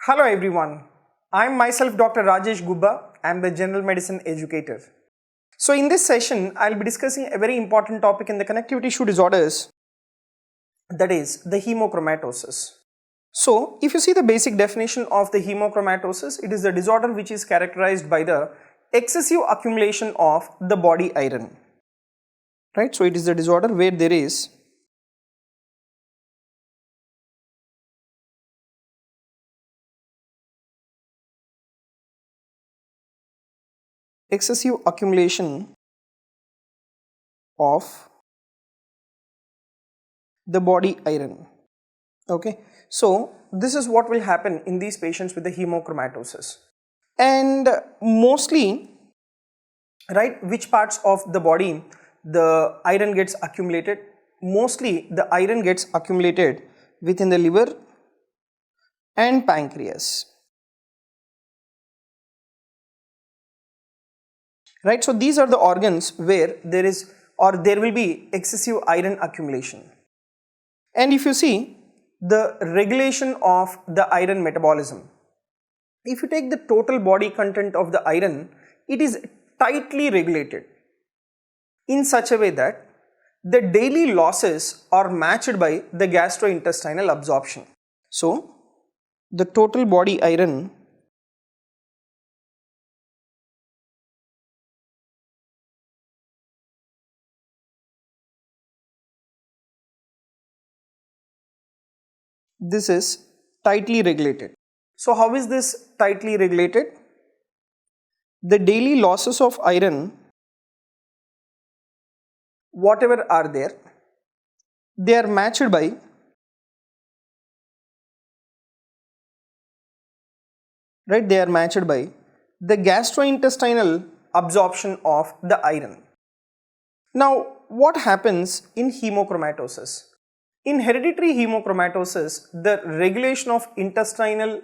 Hello everyone, I am myself Dr. Rajesh Gubba. I am the general medicine educator. So in this session, I will be discussing a very important topic in the connective tissue disorders, that is the hemochromatosis. So if you see the basic definition of the hemochromatosis, it is the disorder which is characterized by the excessive accumulation of the body iron. Right? So it is the disorder where there is excessive accumulation of the body iron. Okay, so this is what will happen in these patients with the hemochromatosis. And mostly, right, which parts of the body the iron gets accumulated? Mostly the iron gets accumulated within the liver and pancreas. Right, so these are the organs where there is or there will be excessive iron accumulation. And if you see the regulation of the iron metabolism, if you take the total body content of the iron, it is tightly regulated in such a way that the daily losses are matched by the gastrointestinal absorption. So the total body iron this is tightly regulated. So how is this tightly regulated? The daily losses of iron, whatever are there, they are matched by the gastrointestinal absorption of the iron. Now what happens in hemochromatosis? In hereditary hemochromatosis, the regulation of intestinal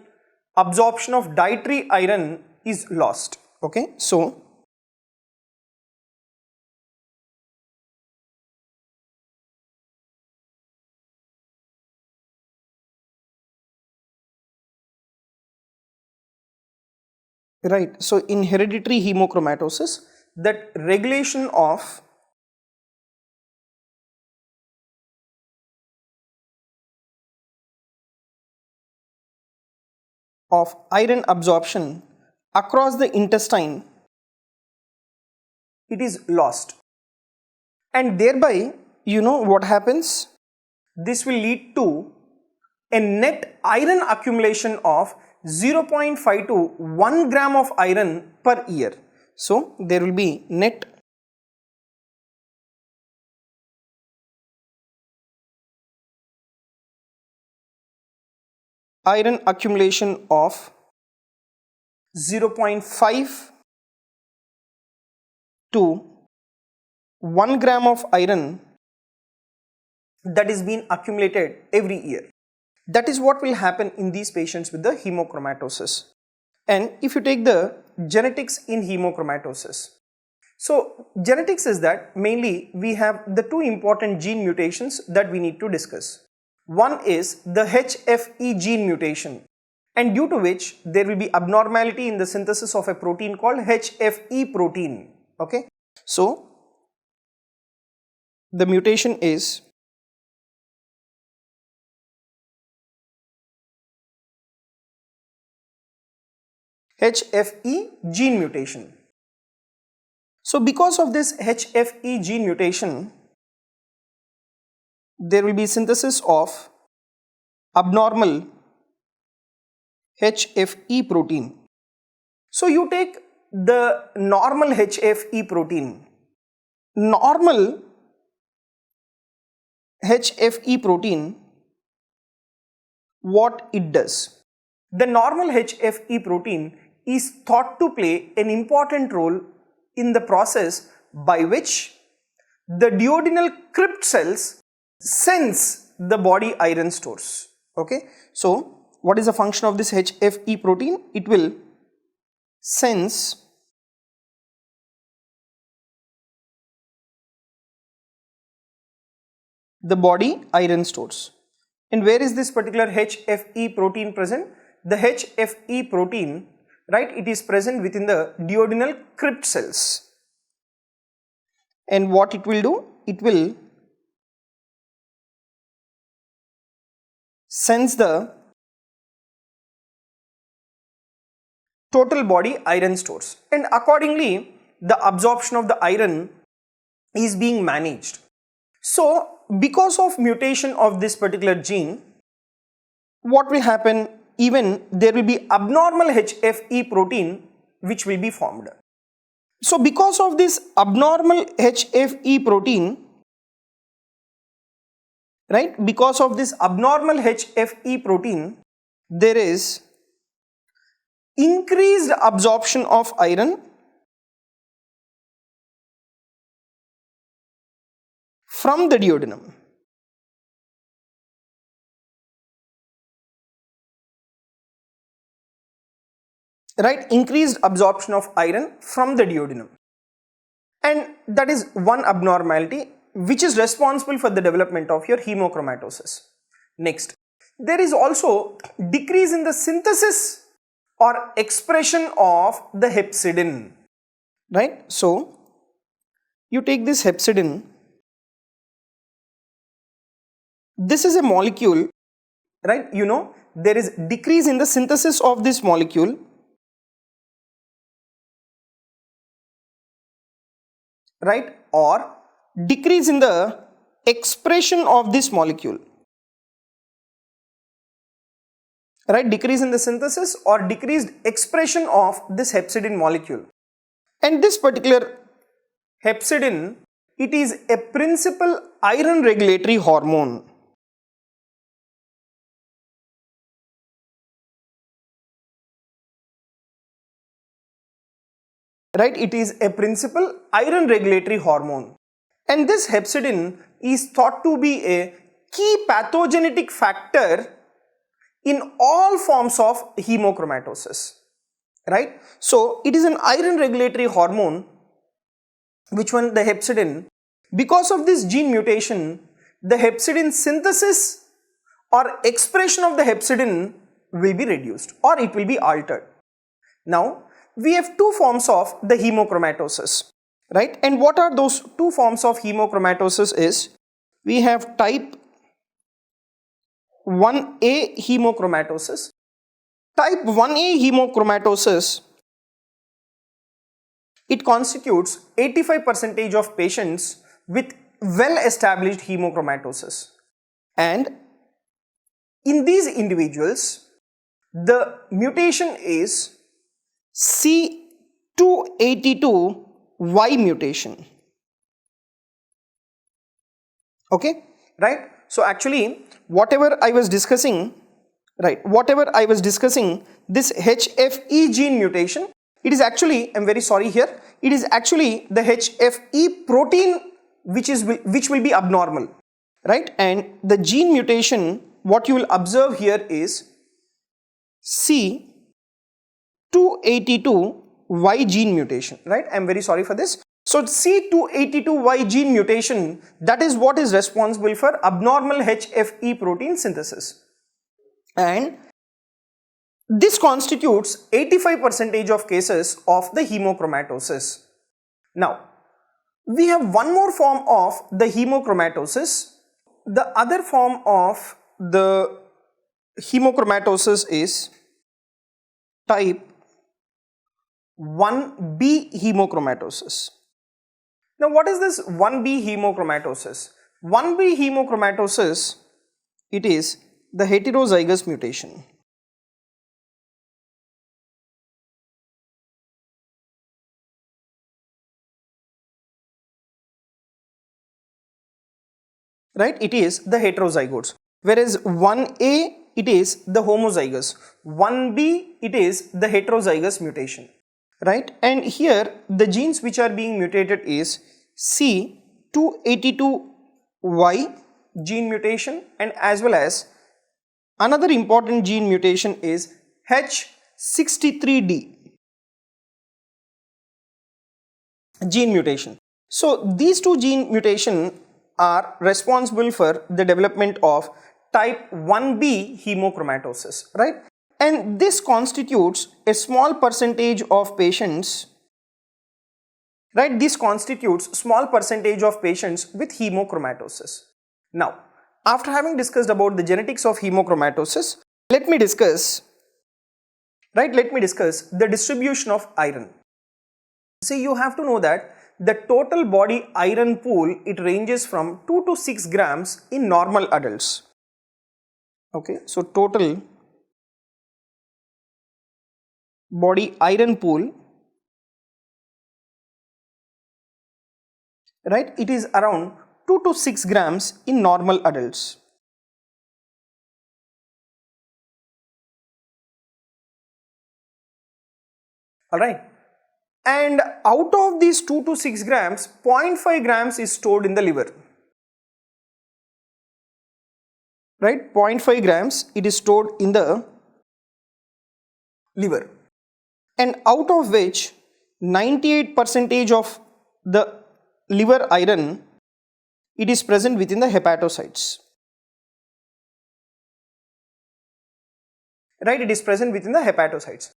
absorption of dietary iron is lost. Okay, so right, so in hereditary hemochromatosis, that regulation of iron absorption across the intestine, it is lost, and thereby you know what happens? This will lead to a net iron accumulation of 0.5 to 1 gram of iron per year. So there will be net iron accumulation of 0.5 to 1 gram of iron that is being accumulated every year. That is what will happen in these patients with the hemochromatosis. And if you take the genetics in hemochromatosis, so genetics is that mainly we have the two important gene mutations that we need to discuss. One is the HFE gene mutation, and due to which there will be abnormality in the synthesis of a protein called HFE protein. Okay, so the mutation is HFE gene mutation. So because of this HFE gene mutation, there will be synthesis of abnormal HFE protein. So you take the normal HFE protein. Normal HFE protein, what it does? The normal HFE protein is thought to play an important role in the process by which the duodenal crypt cells sense the body iron stores. Okay, so what is the function of this HFE protein? It will sense the body iron stores. And where is this particular HFE protein present? the HFE protein, right, it is present within the duodenal crypt cells. And what it will do? It will sense the total body iron stores, and accordingly the absorption of the iron is being managed. So because of mutation of this particular gene, what will happen? Even there will be abnormal HFE protein which will be formed. So because of this abnormal HFE protein, right, because of this abnormal HFE protein, there is increased absorption of iron from the duodenum. Right, increased absorption of iron from the duodenum, and that is one abnormality which is responsible for the development of your hemochromatosis. Next, there is also decrease in the synthesis or expression of the hepcidin, right? So you take this hepcidin, this is a molecule, right? You know, there is decrease in the synthesis of this molecule, right, or decrease in the expression of this molecule, right, decrease in the synthesis or decreased expression of this hepcidin molecule. And this particular hepcidin, it is a principal iron regulatory hormone. Right, it is a principal iron regulatory hormone, and this hepcidin is thought to be a key pathogenetic factor in all forms of hemochromatosis, right? So it is an iron regulatory hormone, which one, the hepcidin. Because of this gene mutation, the hepcidin synthesis or expression of the hepcidin will be reduced or it will be altered. Now we have two forms of the hemochromatosis, right? And what are those two forms of hemochromatosis is, we have type 1A hemochromatosis. Type 1A hemochromatosis, it constitutes 85% of patients with well established hemochromatosis, and in these individuals the mutation is C282Y mutation. Okay, right? So actually whatever I was discussing, right, this HFE gene mutation, it is actually, I'm very sorry here, it is actually the HFE protein which will be abnormal, right? And the gene mutation, what you will observe here is C282Y gene mutation, right? I'm very sorry for this. So C282Y gene mutation, that is what is responsible for abnormal HFE protein synthesis, and this constitutes 85% of cases of the hemochromatosis. Now we have one more form of the hemochromatosis. The other form of the hemochromatosis is type 1B hemochromatosis. Now what is this 1B hemochromatosis? 1B hemochromatosis, it is the heterozygous mutation. Right, it is the heterozygotes, whereas 1A, it is the homozygous, 1B, it is the heterozygous mutation, right? And here the genes which are being mutated is C282Y gene mutation, and as well as another important gene mutation is H63D gene mutation. So these two gene mutation are responsible for the development of type 1B hemochromatosis, right? and this constitutes a small percentage of patients, right? This constitutes small percentage of patients with hemochromatosis. Now, after having discussed about the genetics of hemochromatosis, let me discuss the distribution of iron. See, you have to know that the total body iron pool, it ranges from 2 to 6 grams in normal adults. Okay, so total body iron pool, right, it is around 2 to 6 grams in normal adults. Alright, and out of these 2 to 6 grams, 0.5 grams is stored in the liver. Right, 0.5 grams it is stored in the liver, and out of which 98% of the liver iron, it is present within the hepatocytes. Right, it is present within the hepatocytes.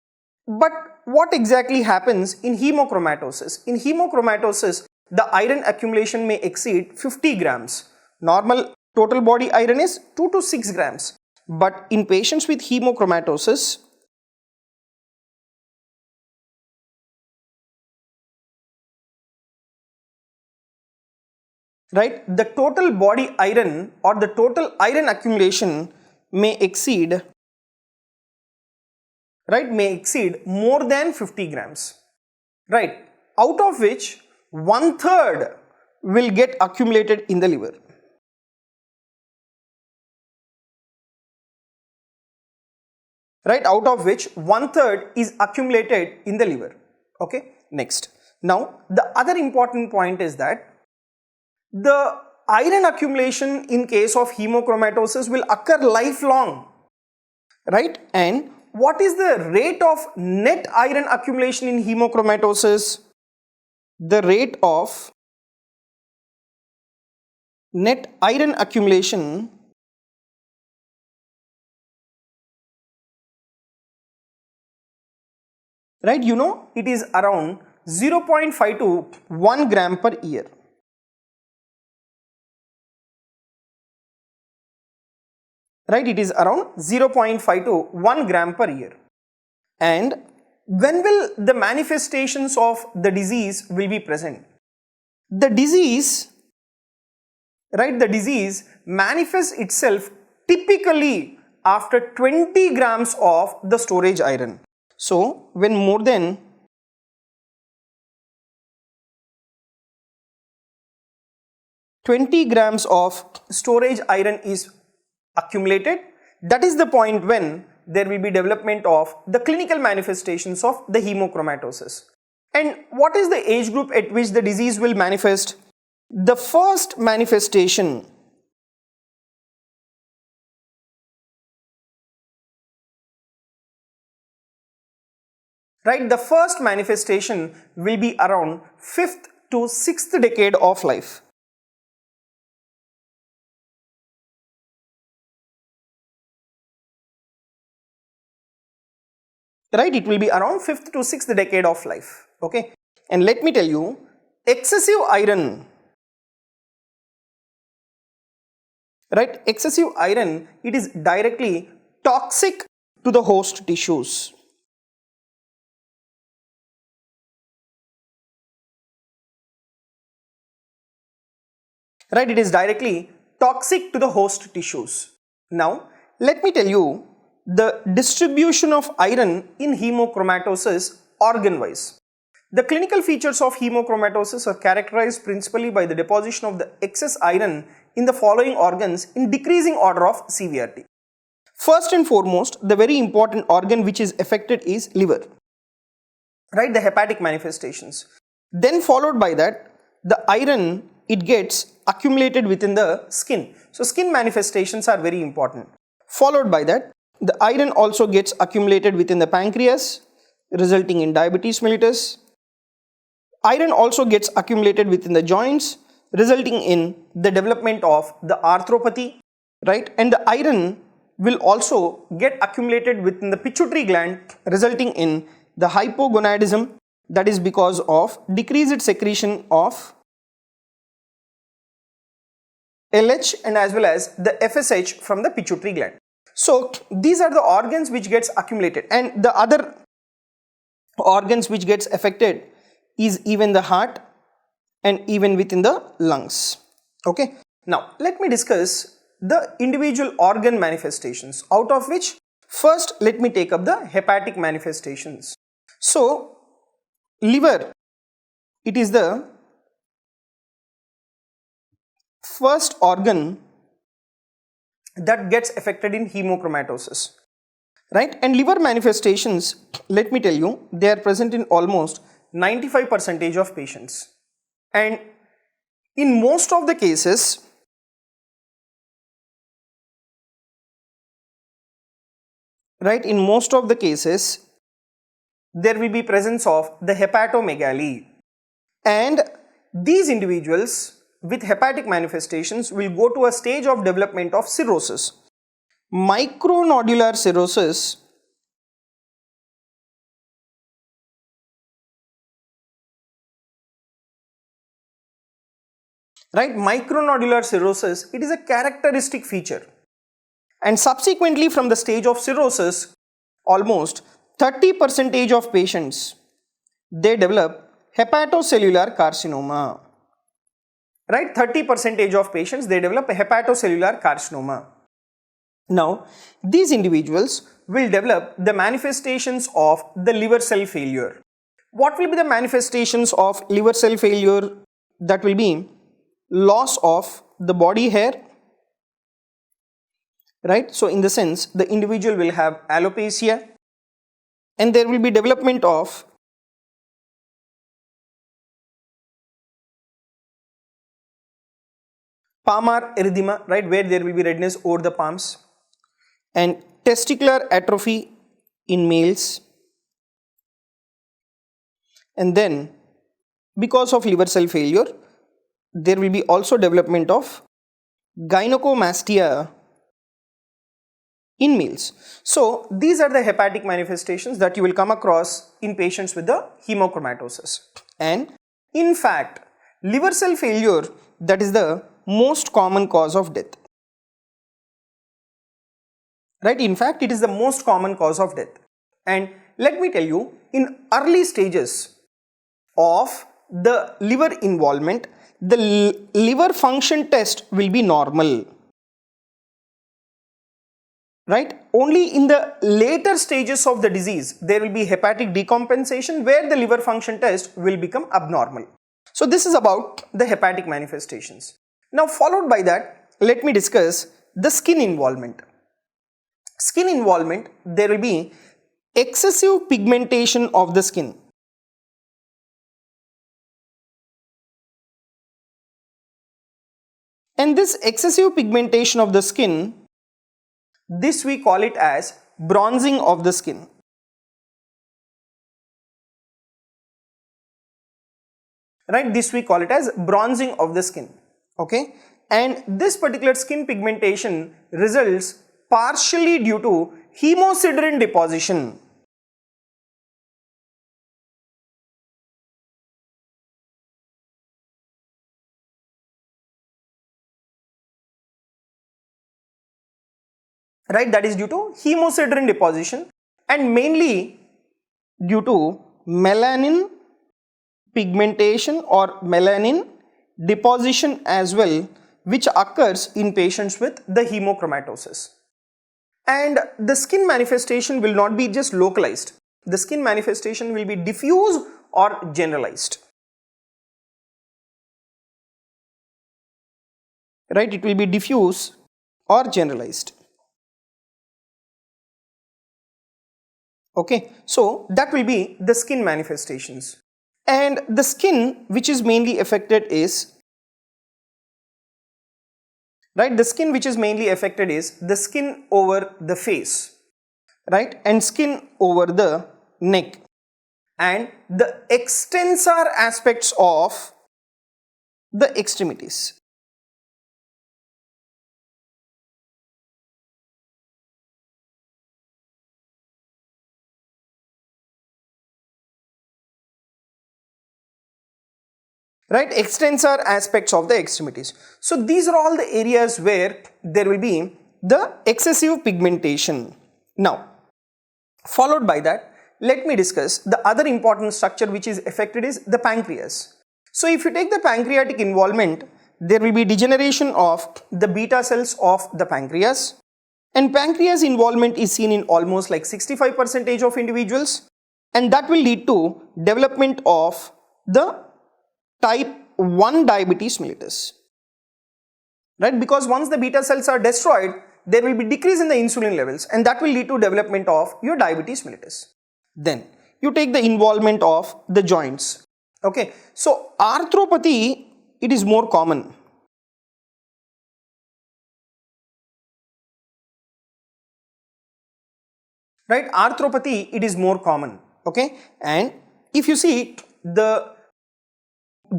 But what exactly happens in hemochromatosis? In hemochromatosis, the iron accumulation may exceed 50 grams. Normal total body iron is 2 to 6 grams. But in patients with hemochromatosis, right, the total body iron or the total iron accumulation may exceed, right, may exceed more than 50 grams, right, out of which 1/3 will get accumulated in the liver. Right, out of which 1/3 is accumulated in the liver. Okay, next. Now, the other important point is that the iron accumulation in case of hemochromatosis will occur lifelong, right? And what is the rate of net iron accumulation in hemochromatosis? The rate of net iron accumulation right, you know, it is around 0.5 to 1 gram per year. Right, it is around 0.5 to 1 gram per year. And when will the manifestations of the disease will be present? The disease, right, the disease manifests itself typically after 20 grams of the storage iron. So, when more than 20 grams of storage iron is accumulated, that is the point when there will be development of the clinical manifestations of the hemochromatosis. And what is the age group at which the disease will manifest? The first manifestation, right, the first manifestation will be around 5th to 6th decade of life. Right, it will be around 5th to 6th decade of life. Okay, and let me tell you, excessive iron, right, excessive iron, it is directly toxic to the host tissues. Right, it is directly toxic to the host tissues. Now, let me tell you the distribution of iron in hemochromatosis organ-wise. The clinical features of hemochromatosis are characterized principally by the deposition of the excess iron in the following organs in decreasing order of severity. First and foremost, the very important organ which is affected is liver, right, the hepatic manifestations. Then followed by that, the iron, it gets accumulated within the skin. So skin manifestations are very important. Followed by that, the iron also gets accumulated within the pancreas, resulting in diabetes mellitus. Iron also gets accumulated within the joints, resulting in the development of the arthropathy, right? And the iron will also get accumulated within the pituitary gland, resulting in the hypogonadism, that is because of decreased secretion of LH and as well as the FSH from the pituitary gland. So these are the organs which gets accumulated, and the other organs which gets affected is even the heart and even within the lungs. Okay, now let me discuss the individual organ manifestations, out of which first let me take up the hepatic manifestations. So liver, it is the first organ that gets affected in hemochromatosis, right? And liver manifestations, let me tell you, they are present in almost 95% of patients, and in most of the cases in most of the cases there will be presence of the hepatomegaly, and these individuals with hepatic manifestations will go to a stage of development of cirrhosis. Micronodular cirrhosis micronodular cirrhosis, it is a characteristic feature, and subsequently from the stage of cirrhosis, almost 30% of patients, they develop hepatocellular carcinoma, 30% of patients, they develop a hepatocellular carcinoma. Now these individuals will develop the manifestations of the liver cell failure. What will be the manifestations of liver cell failure? That will be loss of the body hair, so in the sense the individual will have alopecia, and there will be development of palmar erythema, where there will be redness over the palms, and testicular atrophy in males, and then because of liver cell failure there will be also development of gynecomastia in males. So these are the hepatic manifestations that you will come across in patients with the hemochromatosis, and in fact liver cell failure, that is the most common cause of death, in fact it is the most common cause of death. And let me tell you, in early stages of the liver involvement, the liver function test will be normal, only in the later stages of the disease there will be hepatic decompensation where the liver function test will become abnormal. So this is about the hepatic manifestations. Now followed by that, let me discuss the skin involvement. Skin involvement, there will be excessive pigmentation of the skin, and this excessive pigmentation of the skin, this we call it as bronzing of the skin. This we call it as bronzing of the skin. Okay, and this particular skin pigmentation results partially due to hemosiderin deposition. That is due to hemosiderin deposition, and mainly due to melanin pigmentation or melanin deposition as well, which occurs in patients with the hemochromatosis. And the skin manifestation will not be just localized, the skin manifestation will be diffuse or generalized. It will be diffuse or generalized. Okay, so that will be the skin manifestations. And the skin which is mainly affected is, the skin which is mainly affected is the skin over the face, and skin over the neck, and the extensor aspects of the extremities. right? Extensor aspects of the extremities. So these are all the areas where there will be the excessive pigmentation. Now, followed by that, let me discuss the other important structure which is affected is the pancreas. So if you take the pancreatic involvement, there will be degeneration of the beta cells of the pancreas, and pancreas involvement is seen in almost like 65% of individuals, and that will lead to development of the type 1 diabetes mellitus, right? Because once the beta cells are destroyed, there will be decrease in the insulin levels, and that will lead to development of your diabetes mellitus. Then you take the involvement of the joints. Okay, so arthropathy, it is more common. Right, arthropathy, it is more common. Okay, and if you see the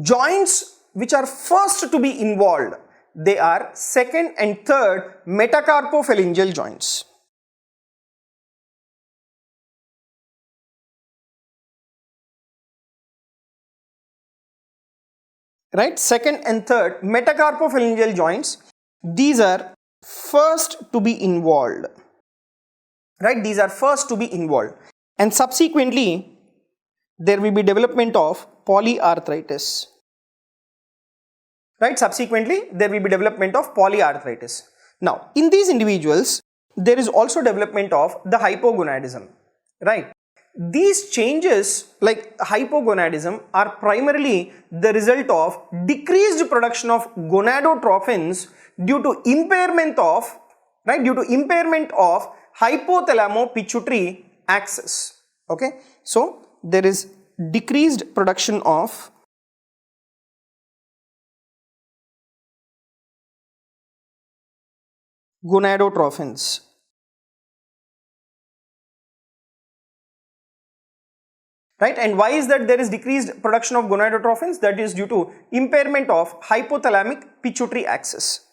joints which are first to be involved, they are second and third metacarpophalangeal joints. Right, second and third metacarpophalangeal joints, these are first to be involved. Right, these are first to be involved, and subsequently there will be development of polyarthritis. Right, subsequently there will be development of polyarthritis. Now in these individuals there is also development of the hypogonadism. Right, these changes like hypogonadism are primarily the result of decreased production of gonadotrophins due to impairment of, right, due to impairment of hypothalamo-pituitary axis. Okay, so there is decreased production of gonadotrophins. Right, and why is that there is decreased production of gonadotrophins? That is due to impairment of hypothalamic pituitary axis.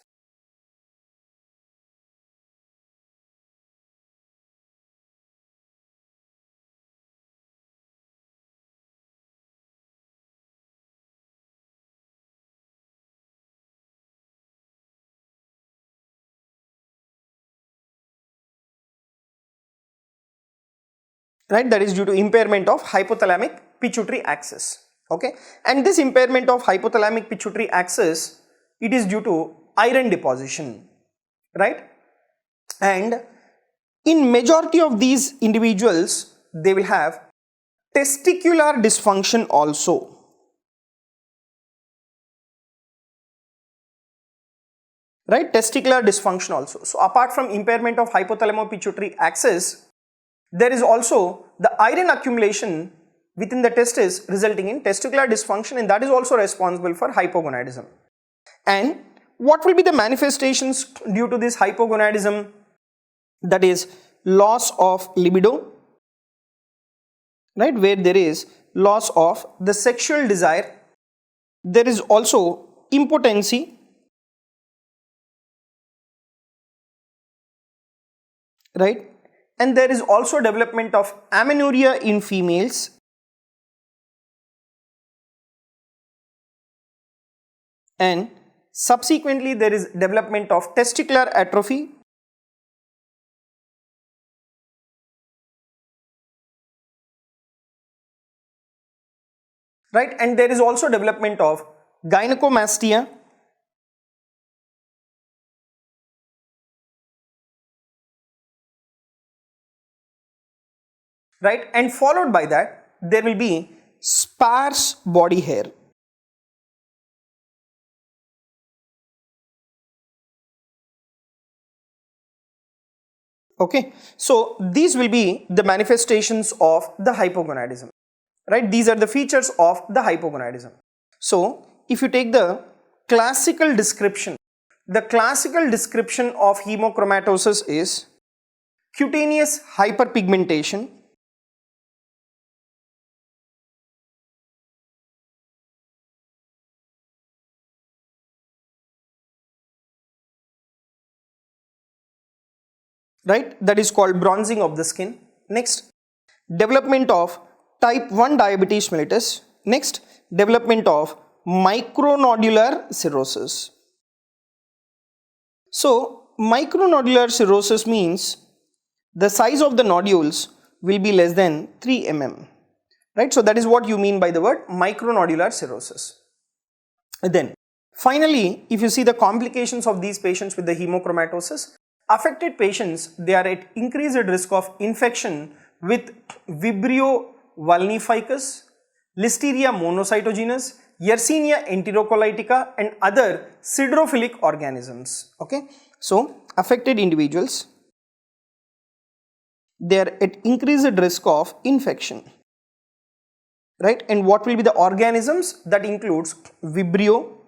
Right, that is due to impairment of hypothalamic pituitary axis. Okay, and this impairment of hypothalamic pituitary axis, it is due to iron deposition. Right, and in majority of these individuals they will have testicular dysfunction also. Right, testicular dysfunction also. So apart from impairment of hypothalamo-pituitary axis, there is also the iron accumulation within the testis resulting in testicular dysfunction, and that is also responsible for hypogonadism. And what will be the manifestations due to this hypogonadism? That is loss of libido, right, where there is loss of the sexual desire. There is also impotency, right, and there is also development of amenorrhea in females, and subsequently there is development of testicular atrophy, right, and there is also development of gynecomastia, right, and followed by that there will be sparse body hair. Okay, so these will be the manifestations of the hypogonadism. Right, these are the features of the hypogonadism. So if you take the classical description, the classical description of hemochromatosis is cutaneous hyperpigmentation, right, that is called bronzing of the skin. Next, development of type 1 diabetes mellitus. Next, development of micronodular cirrhosis. So micronodular cirrhosis means the size of the nodules will be less than 3 mm, right? So that is what you mean by the word micronodular cirrhosis. Then finally, if you see the complications of these patients with the hemochromatosis, affected patients, they are at increased risk of infection with Vibrio vulnificus, Listeria monocytogenes, Yersinia enterocolitica and other siderophilic organisms. Okay, so affected individuals, they are at increased risk of infection, right? And what will be the organisms? That includes Vibrio,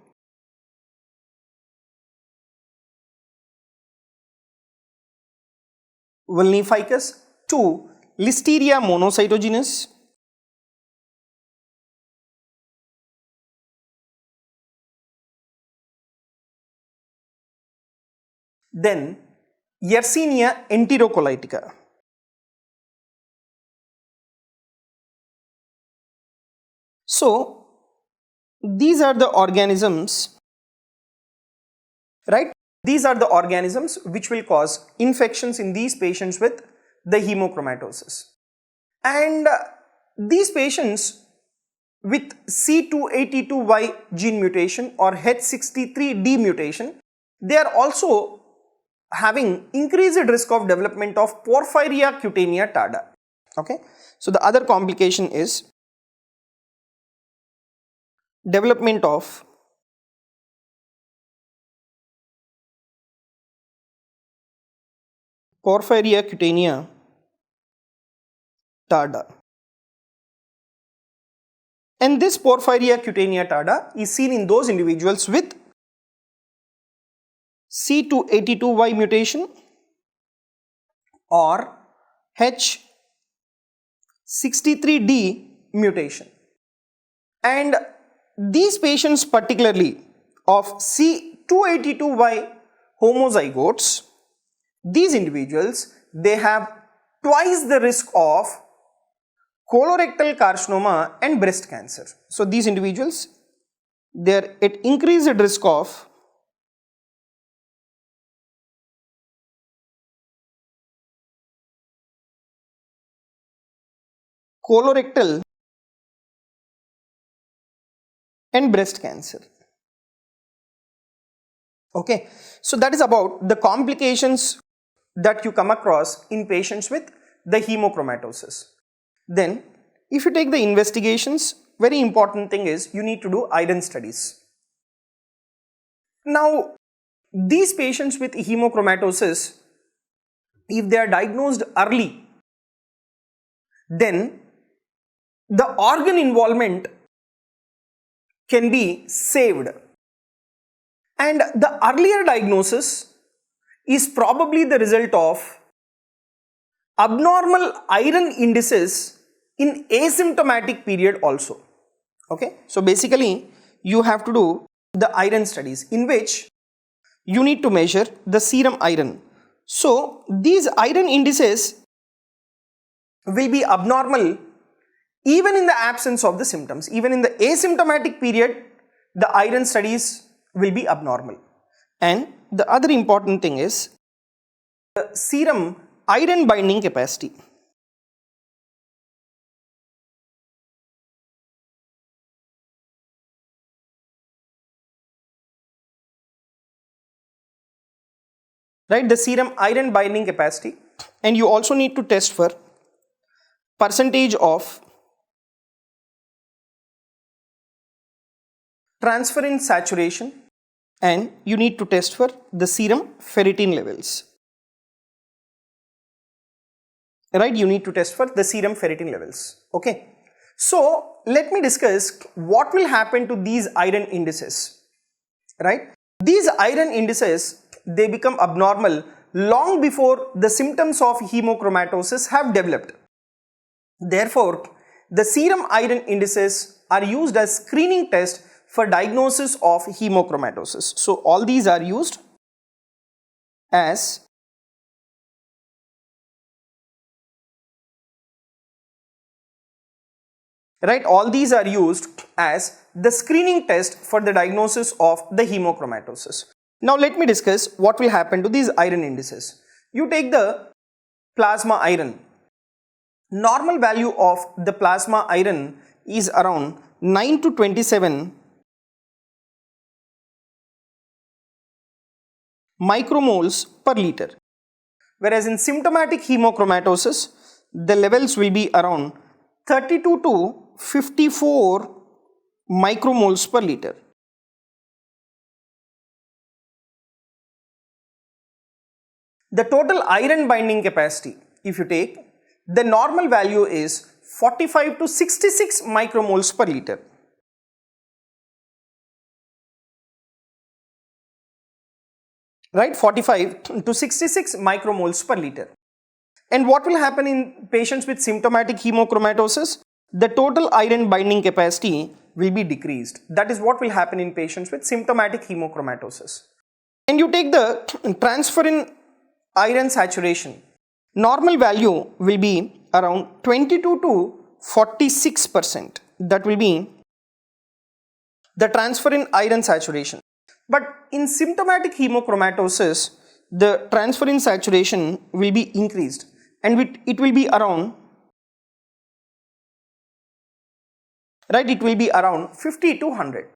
vulnificus, 2 Listeria monocytogenes, then Yersinia enterocolitica. So these are the organisms, right? These are the organisms which will cause infections in these patients with the hemochromatosis. And these patients with C282Y gene mutation or H63D mutation, they are also having increased risk of development of porphyria cutanea tarda. Okay, so the other complication is development of porphyria cutanea tarda. And this porphyria cutanea tarda is seen in those individuals with C282Y mutation or H63D mutation. And these patients particularly of C282Y homozygotes, these individuals, they have twice the risk of colorectal carcinoma and breast cancer. So these individuals, they are at increased risk of colorectal and breast cancer. Okay, so that is about the complications that you come across in patients with the hemochromatosis. Then if you take the investigations, very important thing is you need to do iron studies. Now these patients with hemochromatosis, if they are diagnosed early, then the organ involvement can be saved, and the earlier diagnosis is probably the result of abnormal iron indices in asymptomatic period also. Okay, so basically you have to do the iron studies in which you need to measure the serum iron. So these iron indices will be abnormal even in the absence of the symptoms. Even in the asymptomatic period, the iron studies will be abnormal. And the other important thing is the serum iron binding capacity. Right, the serum iron binding capacity, and you also need to test for percentage of transferrin saturation, and you need to test for the serum ferritin levels. Right, you need to test for the serum ferritin levels. Okay, so let me discuss what will happen to these iron indices. Right, these iron indices, they become abnormal long before the symptoms of hemochromatosis have developed. Therefore, the serum iron indices are used as screening test for diagnosis of hemochromatosis. So all these are used as right? All these are used as the screening test for the diagnosis of the hemochromatosis. Now let me discuss what will happen to these iron indices. You take the plasma iron. Normal value of the plasma iron is around 9 to 27 micromoles per liter, whereas in symptomatic hemochromatosis the levels will be around 32 to 54 micromoles per liter. The total iron binding capacity, if you take, the normal value is 45 to 66 micromoles per liter. Right, 45 to 66 micromoles per liter. And what will happen in patients with symptomatic hemochromatosis? The total iron binding capacity will be decreased. That is what will happen in patients with symptomatic hemochromatosis. And you take the transferrin iron saturation. Normal value will be around 22 to 46%. That will be the transferrin iron saturation. But in symptomatic hemochromatosis, the transferrin saturation will be increased and it will be around, right, it will be around 50 to 100.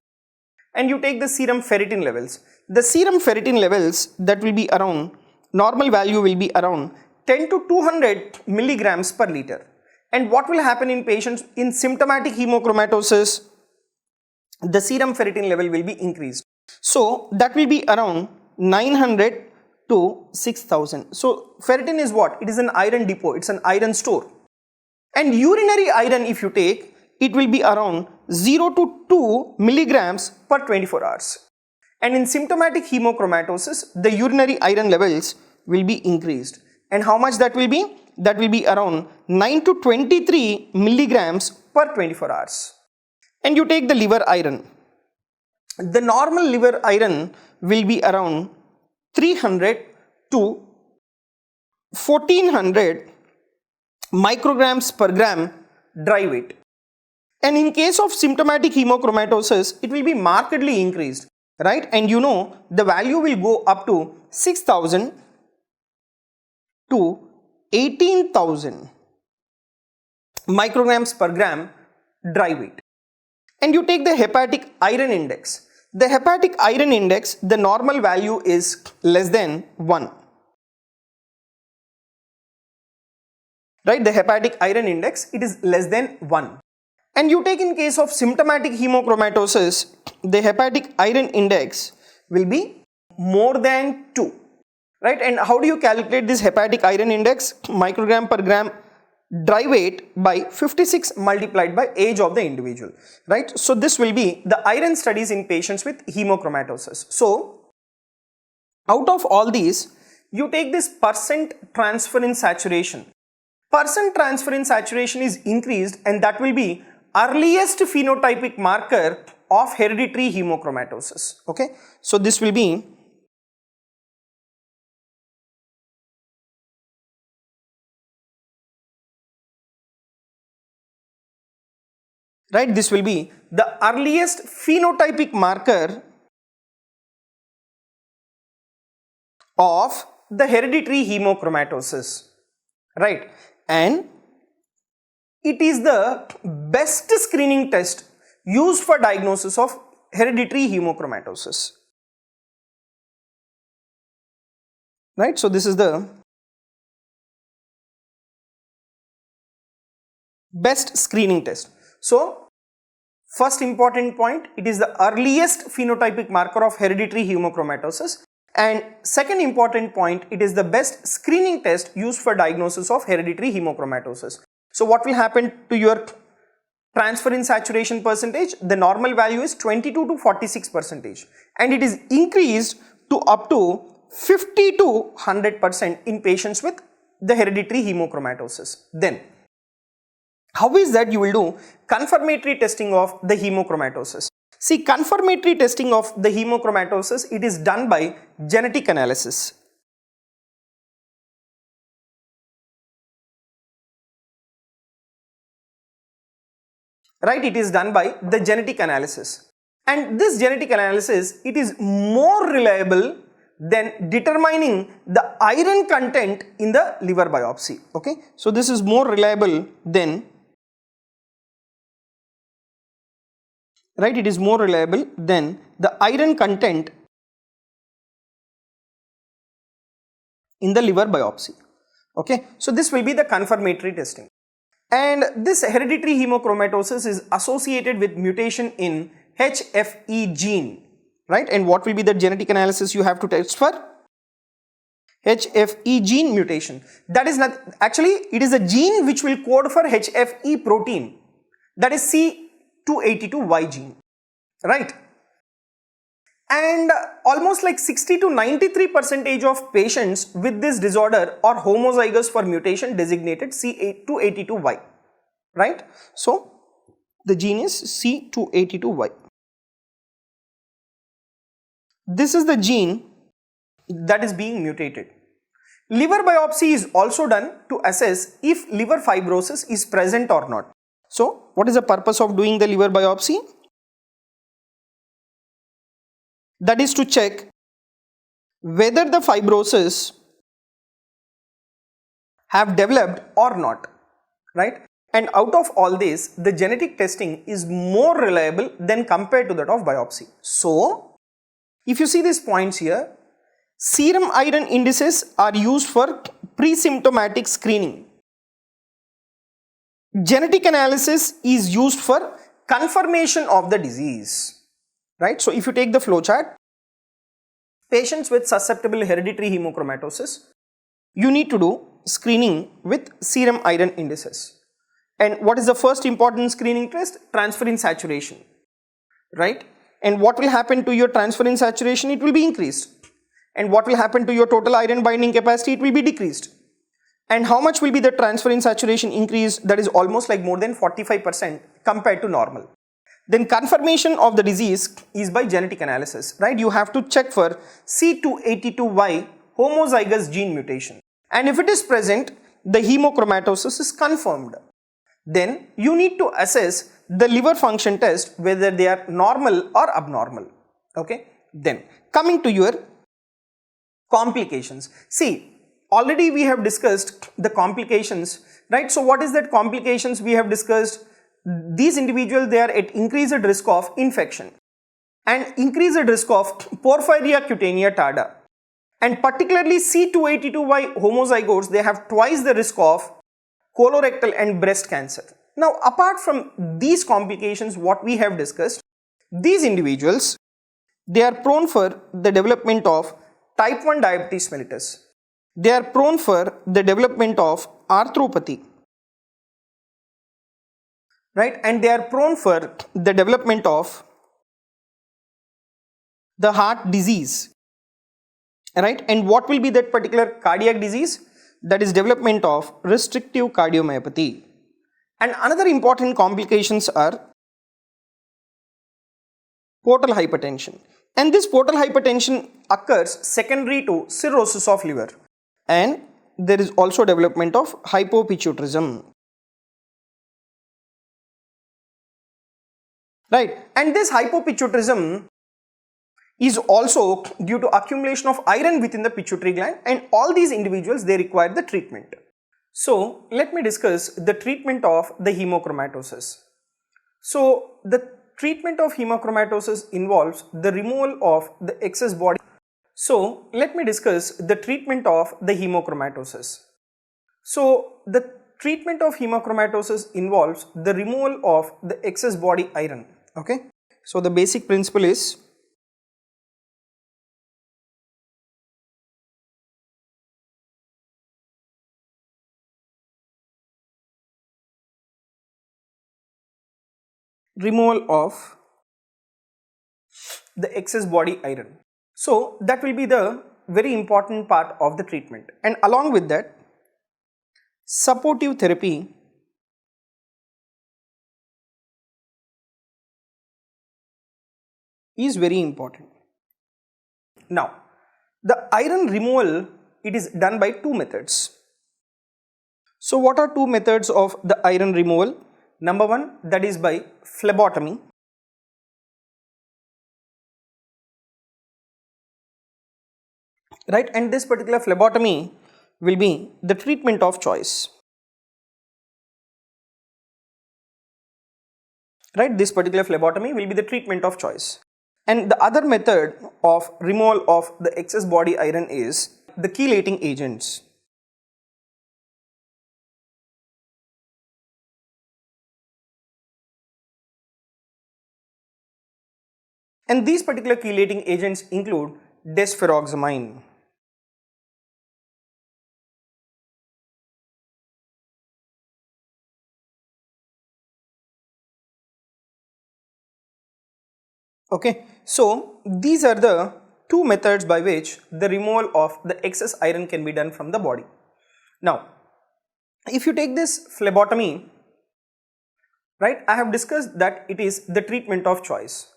And you take the serum ferritin levels. The serum ferritin levels, that will be around, normal value will be around 10 to 200 milligrams per liter. And what will happen in patients in symptomatic hemochromatosis? The serum ferritin level will be increased. So that will be around 900 to 6000. So ferritin is what? It is an iron depot, it's an iron store. And urinary iron, if you take, it will be around 0 to 2 milligrams per 24 hours. And in symptomatic hemochromatosis, the urinary iron levels will be increased. And how much that will be? That will be around 9 to 23 milligrams per 24 hours. And you take the liver iron. The normal liver iron will be around 300 to 1400 micrograms per gram dry weight. And in case of symptomatic hemochromatosis, it will be markedly increased, right? And you know, the value will go up to 6000 to 18,000 micrograms per gram dry weight. And you take the hepatic iron index. The hepatic iron index, the normal value is less than 1. Right, the hepatic iron index, it is less than 1. And you take in case of symptomatic hemochromatosis, the hepatic iron index will be more than 2. Right, and how do you calculate this hepatic iron index? Microgram per gram dry weight by 56 multiplied by age of the individual, right? So this will be the iron studies in patients with hemochromatosis. So out of all these, you take this percent transferrin saturation. Percent transferrin saturation is increased, and that will be earliest phenotypic marker of hereditary hemochromatosis. Okay, so this will be right, this will be the earliest phenotypic marker of the hereditary hemochromatosis, right? And it is the best screening test used for diagnosis of hereditary hemochromatosis, right? So this is the best screening test. So first important point, it is the earliest phenotypic marker of hereditary hemochromatosis, and second important point, it is the best screening test used for diagnosis of hereditary hemochromatosis. So what will happen to your transferrin saturation percentage? The normal value is 22 to 46%, and it is increased to up to 50 to 100% in patients with the hereditary hemochromatosis. Then how is that you will do confirmatory testing of the hemochromatosis? See, confirmatory testing of the hemochromatosis, it is done by genetic analysis. right? It is done by the genetic analysis, and this genetic analysis, it is more reliable than determining the iron content in the liver biopsy. Okay, so this is more reliable than, right, it is more reliable than the iron content in the liver biopsy. Okay, so this will be the confirmatory testing. And this hereditary hemochromatosis is associated with mutation in HFE gene, right? And what will be the genetic analysis you have to test for? HFE gene mutation. That is not, actually it is a gene which will code for HFE protein, that is C282Y gene, right? And almost like 60 to 93% of patients with this disorder are homozygous for mutation designated C282Y, right? So the gene is C282Y. This is the gene that is being mutated. Liver biopsy is also done to assess if liver fibrosis is present or not. So what is the purpose of doing the liver biopsy? That is to check whether the fibrosis have developed or not, right? And out of all this, the genetic testing is more reliable than compared to that of biopsy. So if you see these points here, serum iron indices are used for pre-symptomatic screening. Genetic analysis is used for confirmation of the disease. Right, so if you take the flow chart, patients with susceptible hereditary hemochromatosis, you need to do screening with serum iron indices. And what is the first important screening test? Transferrin saturation, right? And what will happen to your transferrin saturation? It will be increased. And what will happen to your total iron binding capacity? It will be decreased. And how much will be the transferrin saturation increase? That is almost like more than 45% compared to normal. Then confirmation of the disease is by genetic analysis, right? You have to check for C282Y homozygous gene mutation. And if it is present, the hemochromatosis is confirmed. Then you need to assess the liver function test whether they are normal or abnormal. Okay. Then coming to your complications. See, already we have discussed the complications, right? So what is that complications we have discussed? These individuals, they are at increased risk of infection and increased risk of porphyria cutanea tarda, and particularly C282Y homozygotes, they have twice the risk of colorectal and breast cancer. Now apart from these complications what we have discussed, these individuals, they are prone for the development of type 1 diabetes mellitus, they are prone for the development of arthropathy, right, and they are prone for the development of the heart disease, right? And what will be that particular cardiac disease? That is development of restrictive cardiomyopathy. And another important complications are portal hypertension, and this portal hypertension occurs secondary to cirrhosis of liver, and there is also development of hypopituitarism. Right, and this hypopituitarism is also due to accumulation of iron within the pituitary gland, and all these individuals, they require the treatment. So let me discuss the treatment of the hemochromatosis. So the treatment of hemochromatosis involves the removal of the excess body. So let me discuss the treatment of the hemochromatosis. So the treatment of hemochromatosis involves the removal of the excess body iron. Okay, so the basic principle is removal of the excess body iron. So that will be the very important part of the treatment, and along with that, supportive therapy is very important. Now, the iron removal, it is done by two methods. So what are two methods of the iron removal? Number one, that is by phlebotomy. Right, and this particular phlebotomy will be the treatment of choice. Right, this particular phlebotomy will be the treatment of choice. And the other method of removal of the excess body iron is the chelating agents. And these particular chelating agents include deferoxamine. Okay, so these are the two methods by which the removal of the excess iron can be done from the body. Now, if you take this phlebotomy, right, I have discussed that it is the treatment of choice,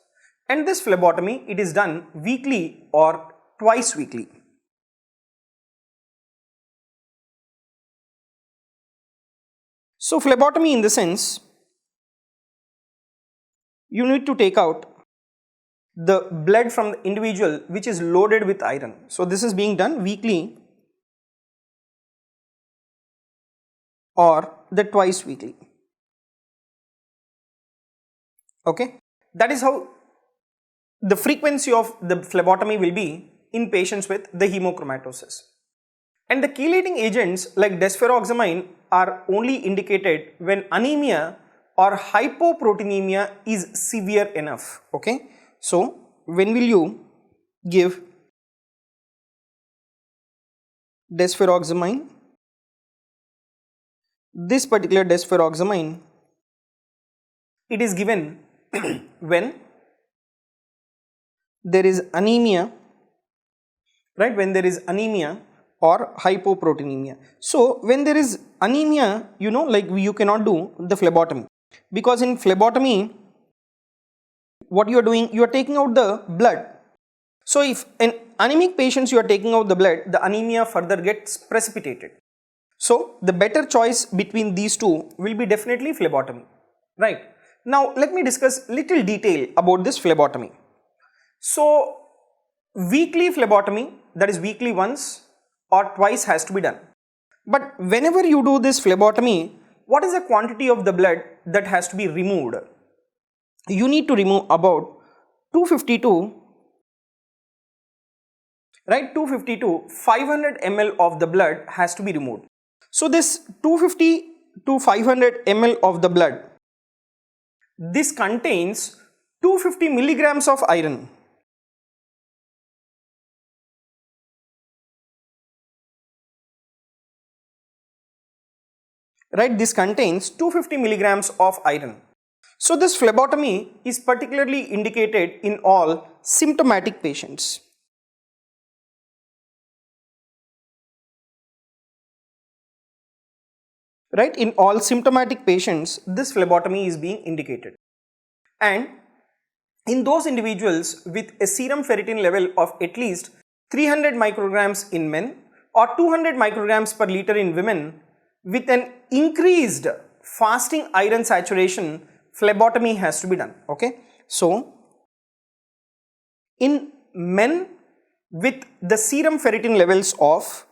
and this phlebotomy, it is done weekly or twice weekly. So phlebotomy, in the sense, you need to take out the blood from the individual which is loaded with iron. So this is being done weekly or the twice weekly. Okay, that is how the frequency of the phlebotomy will be in patients with the hemochromatosis. And the chelating agents like deferoxamine are only indicated when anemia or hypoproteinemia is severe enough. Okay, so when will you give deferoxamine? This particular deferoxamine, it is given when there is anemia, right, when there is anemia or hypoproteinemia. So when there is anemia, like you cannot do the phlebotomy, because in phlebotomy what you are doing, you are taking out the blood. So if in anemic patients you are taking out the blood, the anemia further gets precipitated. So the better choice between these two will be definitely phlebotomy, right? Now let me discuss little detail about this phlebotomy. So weekly phlebotomy, that is weekly once or twice, has to be done. But whenever you do this phlebotomy, what is the quantity of the blood that has to be removed? You need to remove about 250 to 500 ml of the blood has to be removed. So this 250 to 500 ml of the blood, this contains 250 milligrams of iron. Right, this contains 250 milligrams of iron. So this phlebotomy is particularly indicated in all symptomatic patients. Right, in all symptomatic patients, this phlebotomy is being indicated. And in those individuals with a serum ferritin level of at least 300 micrograms in men or 200 micrograms per liter in women, with an increased fasting iron saturation, phlebotomy has to be done. Okay, so in men with the serum ferritin levels of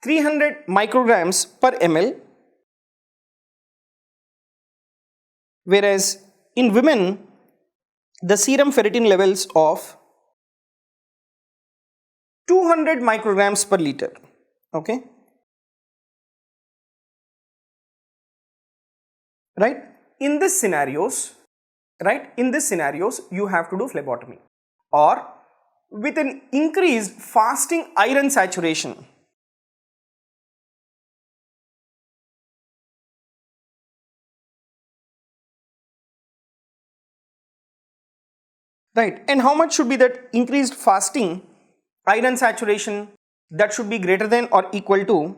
300 micrograms per ml, whereas in women the serum ferritin levels of 200 micrograms per liter. Okay, right, in this scenarios, you have to do phlebotomy, or with an increased fasting iron saturation. Right, and how much should be that increased fasting iron saturation? That should be greater than or equal to,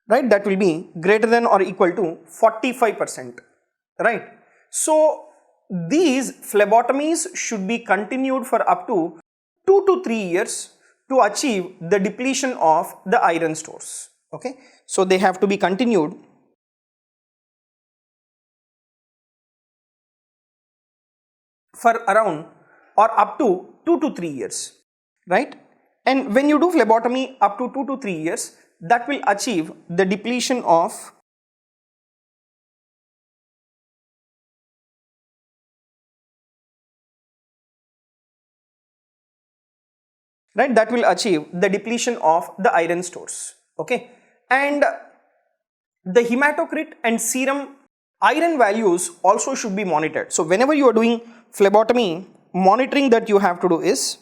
right, that will be greater than or equal to 45%, right. So these phlebotomies should be continued for up to 2 to 3 years to achieve the depletion of the iron stores. Okay, so they have to be continued for around or up to 2 to 3 years, right? And when you do phlebotomy up to 2 to 3 years, that will achieve the depletion of the iron stores. Okay, and the hematocrit and serum iron values also should be monitored. So whenever you are doing phlebotomy, monitoring that you have to do is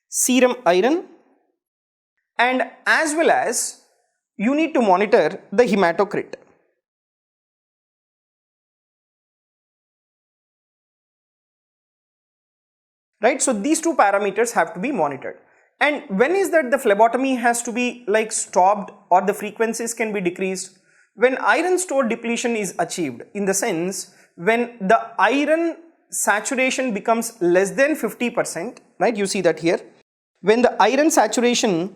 serum iron, and as well as you need to monitor the hematocrit. Right, so these two parameters have to be monitored. And when is that the phlebotomy has to be like stopped or the frequencies can be decreased? When iron store depletion is achieved, in the sense when the iron saturation becomes less than 50%, right? You see that here. When the iron saturation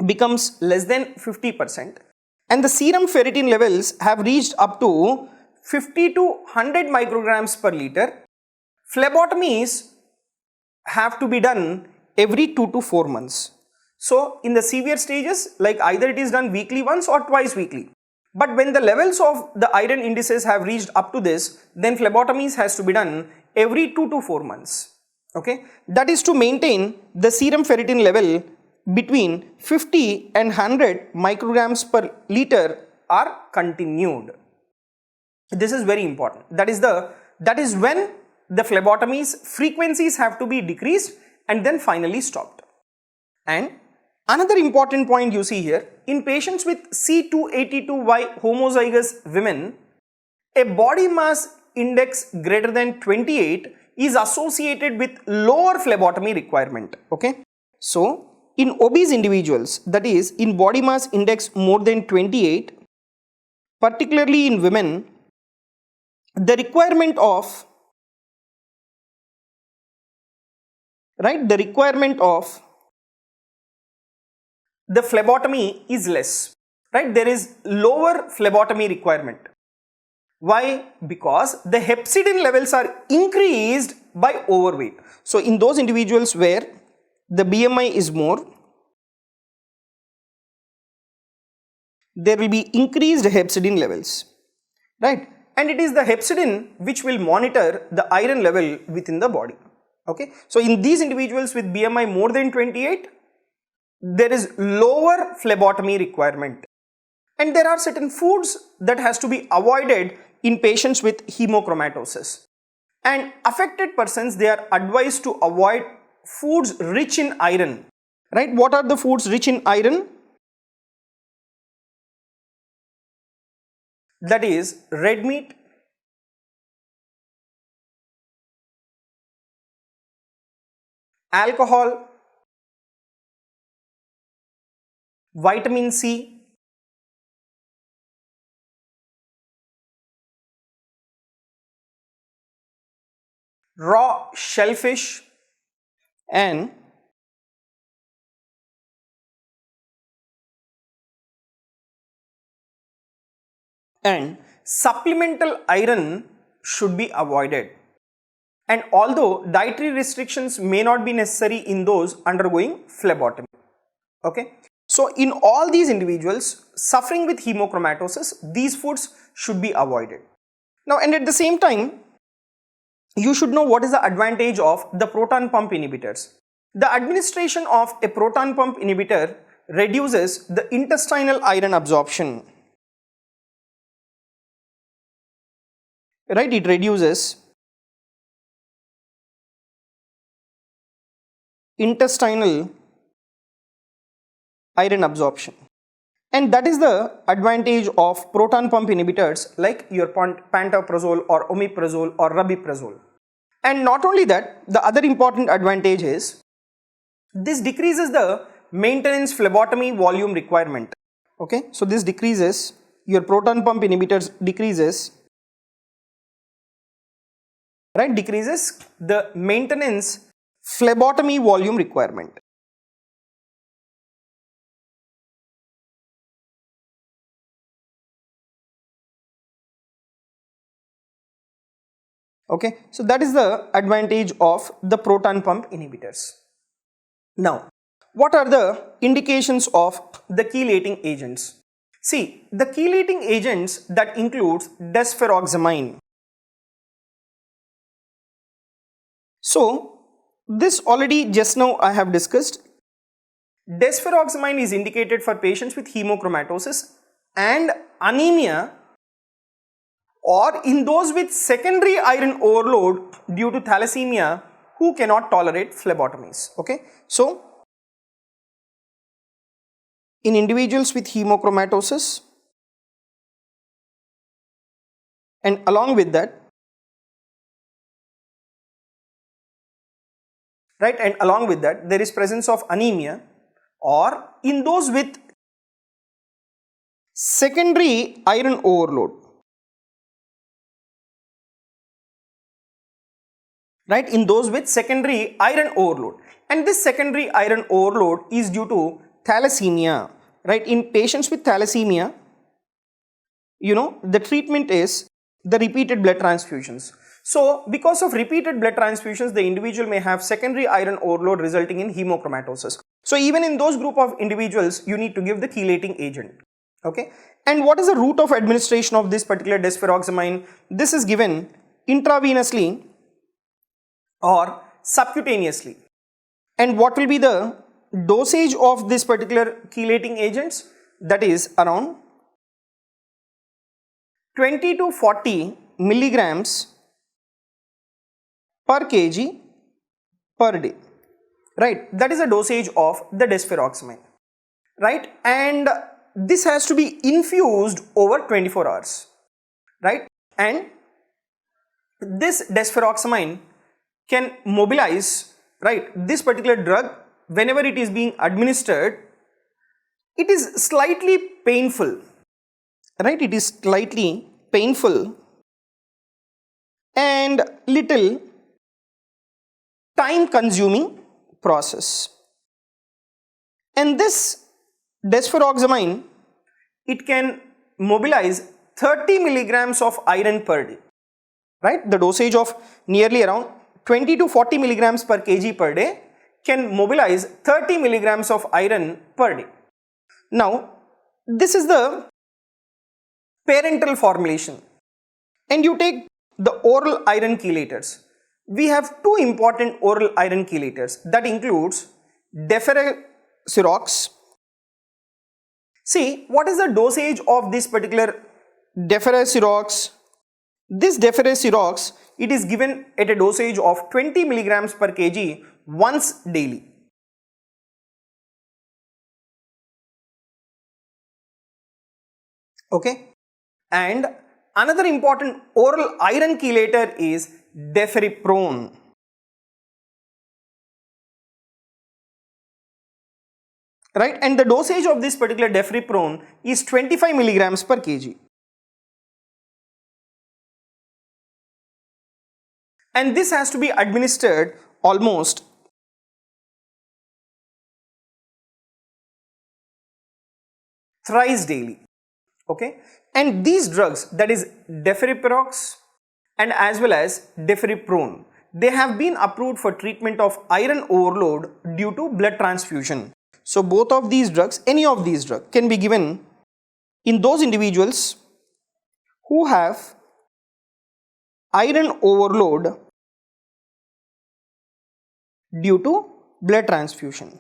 becomes less than 50% and the serum ferritin levels have reached up to 50 to 100 micrograms per liter, phlebotomies have to be done every 2 to 4 months. So in the severe stages, like either it is done weekly once or twice weekly. But when the levels of the iron indices have reached up to this, then phlebotomies has to be done every 2 to 4 months. Okay, that is to maintain the serum ferritin level between 50 and 100 micrograms per liter are continued. This is very important. That is when the phlebotomies frequencies have to be decreased and then finally stopped. And another important point you see here, in patients with C282Y homozygous women, a body mass index greater than 28 is associated with lower phlebotomy requirement. Okay, so in obese individuals, that is in body mass index more than 28, particularly in women, the requirement of the phlebotomy is less, right? There is lower phlebotomy requirement. Why? Because the hepcidin levels are increased by overweight. So in those individuals where the BMI is more, there will be increased hepcidin levels, right? And it is the hepcidin which will monitor the iron level within the body. Okay, so in these individuals with BMI more than 28, there is lower phlebotomy requirement. And there are certain foods that has to be avoided in patients with hemochromatosis. And affected persons, they are advised to avoid foods rich in iron. Right? What are the foods rich in iron? That is red meat, alcohol, vitamin C, raw shellfish, and supplemental iron should be avoided. And although dietary restrictions may not be necessary in those undergoing phlebotomy. Okay, so in all these individuals suffering with hemochromatosis, these foods should be avoided. Now, and at the same time, you should know what is the advantage of the proton pump inhibitors. The administration of a proton pump inhibitor reduces the intestinal iron absorption. Right, it reduces intestinal iron absorption, and that is the advantage of proton pump inhibitors like your pantoprazole or omeprazole or rabeprazole. And not only that, the other important advantage is this decreases the maintenance phlebotomy volume requirement. Okay, so this decreases, your proton pump inhibitors decreases the maintenance phlebotomy volume requirement. Okay, so that is the advantage of the proton pump inhibitors. Now, what are the indications of the chelating agents? See, the chelating agents that includes deferoxamine. So, this already just now I have discussed. Deferoxamine is indicated for patients with hemochromatosis and anemia, or in those with secondary iron overload due to thalassemia who cannot tolerate phlebotomies. Okay, so in individuals with hemochromatosis, and along with that, right, and along with that there is presence of anemia, or in those with secondary iron overload, right, in those with secondary iron overload, and this secondary iron overload is due to thalassemia, right. In patients with thalassemia, the treatment is the repeated blood transfusions. So because of repeated blood transfusions, the individual may have secondary iron overload resulting in hemochromatosis. So even in those group of individuals, you need to give the chelating agent. Okay, and what is the route of administration of this particular deferoxamine? This is given intravenously or subcutaneously. And what will be the dosage of this particular chelating agents? That is around 20 to 40 milligrams per kg per day, right. That is the dosage of the deferoxamine, right, and this has to be infused over 24 hours, right, and this deferoxamine can mobilize, right, this particular drug whenever it is being administered. It is slightly painful, right, it is slightly painful and little time consuming process. And this deferoxamine, it can mobilize 30 milligrams of iron per day, right. The dosage of nearly around 20 to 40 milligrams per kg per day can mobilize 30 milligrams of iron per day. Now, this is the parenteral formulation, and you take the oral iron chelators. We have two important oral iron chelators, that includes Deferoxamine. See, what is the dosage of this particular Deferoxamine? This Deferoxamine, it is given at a dosage of 20 milligrams per kg once daily. Okay, and another important oral iron chelator is Deferoxamine. Right, and the dosage of this particular Deferoxamine is 25 milligrams per kg. And this has to be administered almost thrice daily. Okay, and these drugs, that is Deferoxamine and as well as Deferoxamine, they have been approved for treatment of iron overload due to blood transfusion. So both of these drugs, any of these drugs can be given in those individuals who have iron overload due to blood transfusion.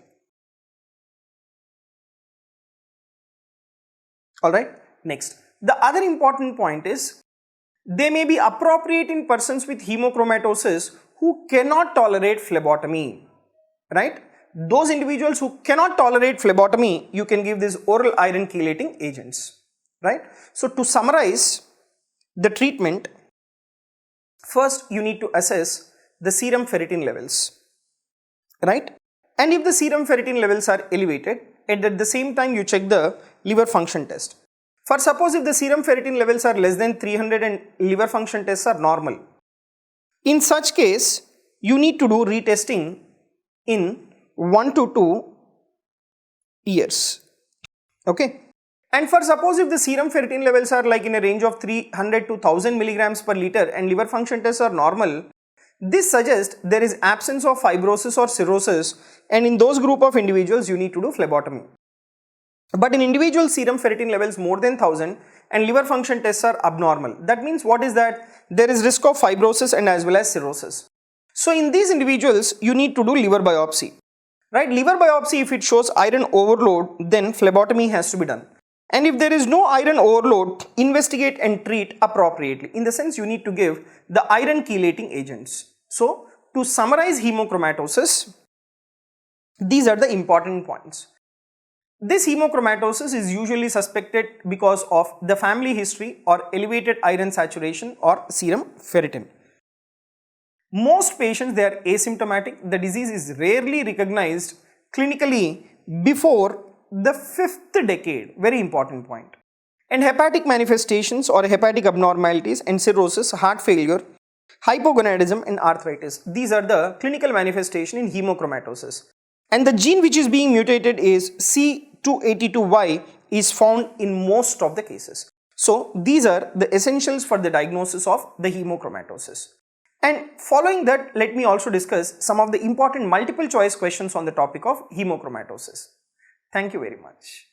Alright, next, the other important point is they may be appropriate in persons with hemochromatosis who cannot tolerate phlebotomy, right. Those individuals who cannot tolerate phlebotomy, you can give these oral iron chelating agents, right. So to summarize the treatment, first you need to assess the serum ferritin levels, right, and if the serum ferritin levels are elevated, and at the same time you check the liver function test. For suppose if the serum ferritin levels are less than 300 and liver function tests are normal, in such case you need to do retesting in 1 to 2 years. Okay, And for suppose if the serum ferritin levels are like in a range of 300 to 1000 milligrams per liter and liver function tests are normal, this suggests there is absence of fibrosis or cirrhosis, and in those group of individuals you need to do phlebotomy. But in individual serum ferritin levels more than 1000 and liver function tests are abnormal, that means what is that? There is risk of fibrosis and as well as cirrhosis. So in these individuals you need to do liver biopsy, right? Liver biopsy, if it shows iron overload, then phlebotomy has to be done. And if there is no iron overload, investigate and treat appropriately. In the sense you need to give the iron chelating agents. So to summarize hemochromatosis, these are the important points. This hemochromatosis is usually suspected because of the family history or elevated iron saturation or serum ferritin. Most patients, they are asymptomatic. The disease is rarely recognized clinically before the 5th decade, very important point. And hepatic manifestations or hepatic abnormalities and cirrhosis, heart failure, hypogonadism and arthritis, these are the clinical manifestation in hemochromatosis. And the gene which is being mutated is C282Y is found in most of the cases. So these are the essentials for the diagnosis of the hemochromatosis. And following that, let me also discuss some of the important multiple choice questions on the topic of hemochromatosis. Thank you very much.